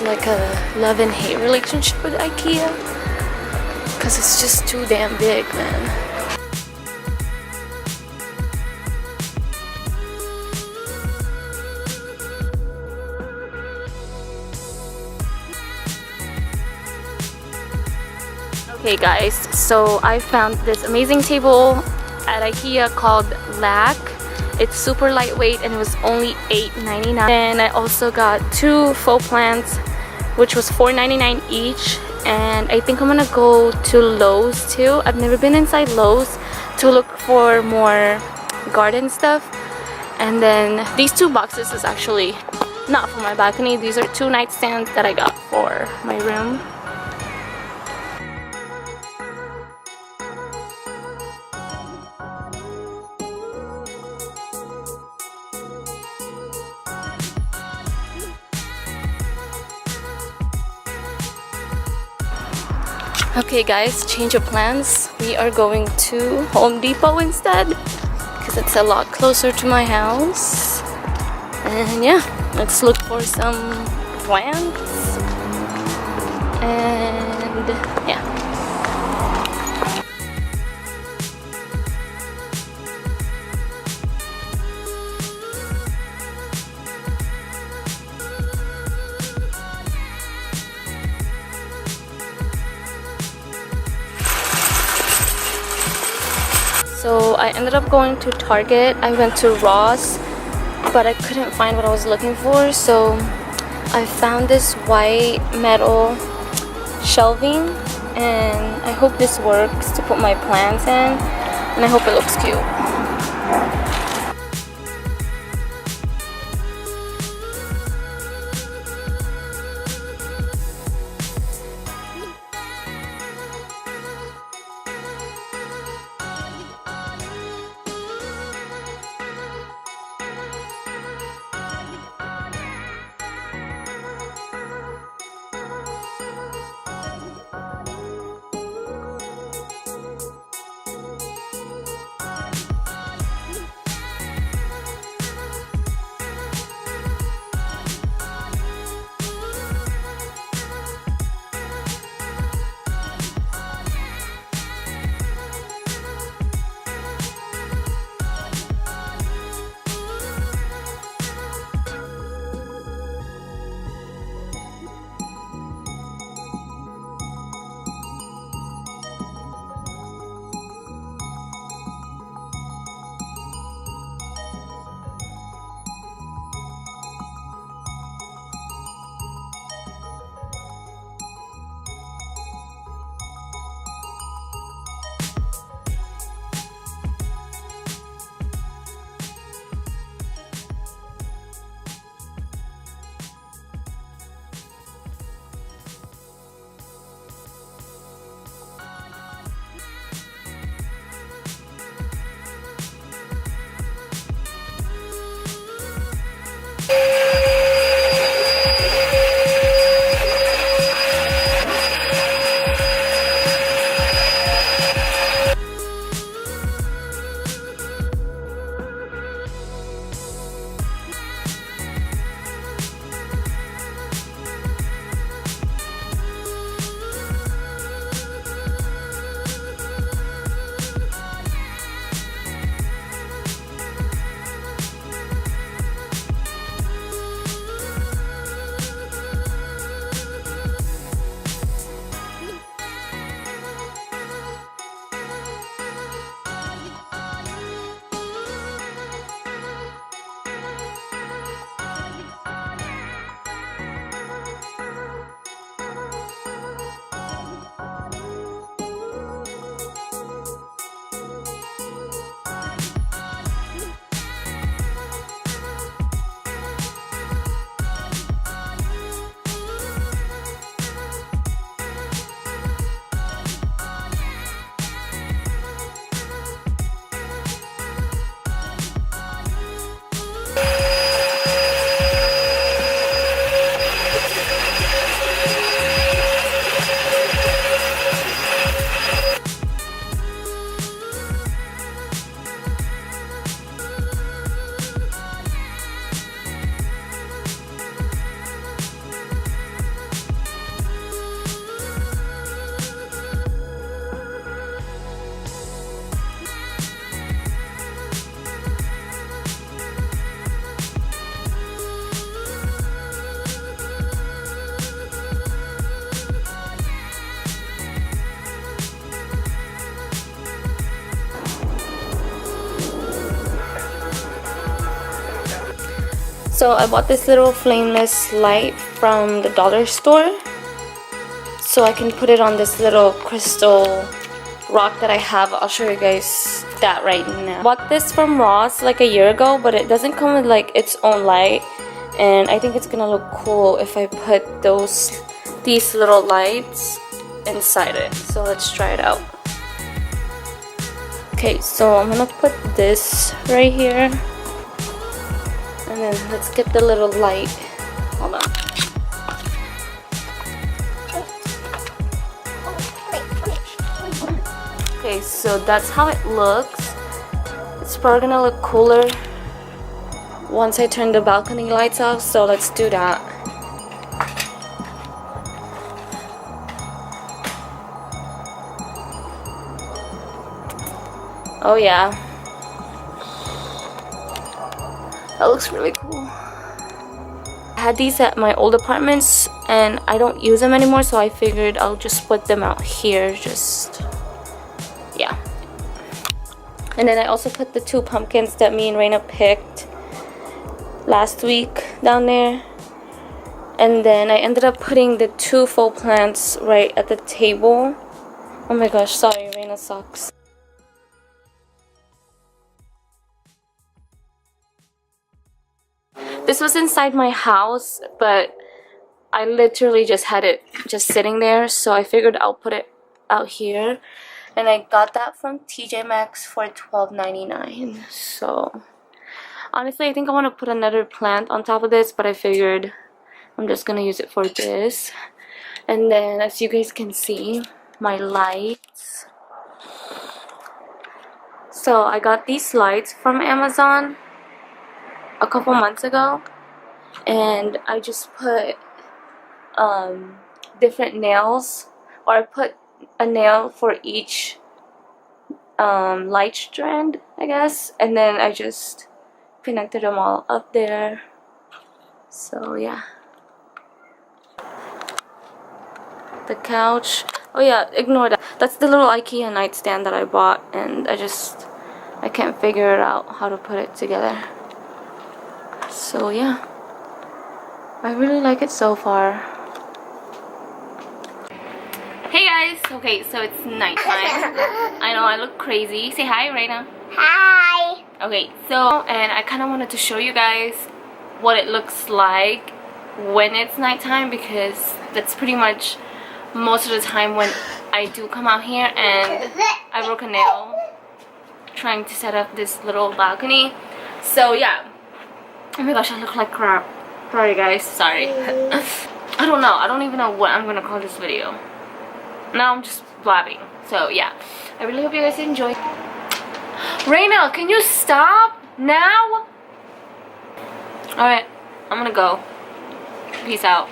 like a love and hate relationship with IKEA because it's just too damn big, man. Okay guys, so I found this amazing table at IKEA called Lack. It's super lightweight and it was only $8.99. And I also got 2 faux plants, which was $4.99 each. And I think I'm gonna go to Lowe's too. I've never been inside Lowe's to look for more garden stuff. And then these 2 boxes is actually not for my balcony. These are 2 nightstands that I got for my room. Okay guys, change of plans. We are going to Home Depot instead because it's a lot closer to my house. And yeah, let's look for some plants. And yeah. So I ended up going to Target. I went to Ross, but I couldn't find what I was looking for. So I found this white metal shelving, and I hope this works to put my plants in, and I hope it looks cute. So I bought this little flameless light from the dollar store so I can put it on this little crystal rock that I have. I'll show you guys that right now. I bought this from Ross like a year ago, but it doesn't come with like its own light, and I think it's gonna look cool if I put these little lights inside it. So let's try it out. Okay, so I'm gonna put this right here, and then let's get the little light. Hold on. Okay, so that's how it looks. It's probably gonna look cooler once I turn the balcony lights off, so let's do that. Oh yeah, that looks really cool. I had these at my old apartments and I don't use them anymore, so I figured I'll just put them out here, yeah. And then I also put the 2 pumpkins that me and Raina picked last week down there. And then I ended up putting the 2 faux plants right at the table. Oh my gosh, sorry, Raina sucks. This was inside my house, but I literally just had it just sitting there, so I figured I'll put it out here. And I got that from TJ Maxx for $12.99. So honestly, I think I want to put another plant on top of this, but I figured I'm just gonna use it for this. And then, as you guys can see, my lights. So I got these lights from Amazon a couple months ago, and I just put different nails, or I put a nail for each light strand, I guess, and then I just connected them all up there. So yeah, the couch. Oh yeah, ignore that. That's the little IKEA nightstand that I bought, and I can't figure out how to put it together. So yeah, I really like it so far. Hey guys, okay, so it's nighttime. I know I look crazy. Say hi, Raina. Hi. Okay, so, and I kind of wanted to show you guys what it looks like when it's nighttime, because that's pretty much most of the time when I do come out here. And I broke a nail trying to set up this little balcony. So yeah. Oh my gosh, I look like crap. Sorry guys, sorry. I don't know. I don't even know what I'm gonna call this video. Now I'm just blabbing. So yeah, I really hope you guys enjoy. Raina, can you stop now? Alright, I'm gonna go. Peace out.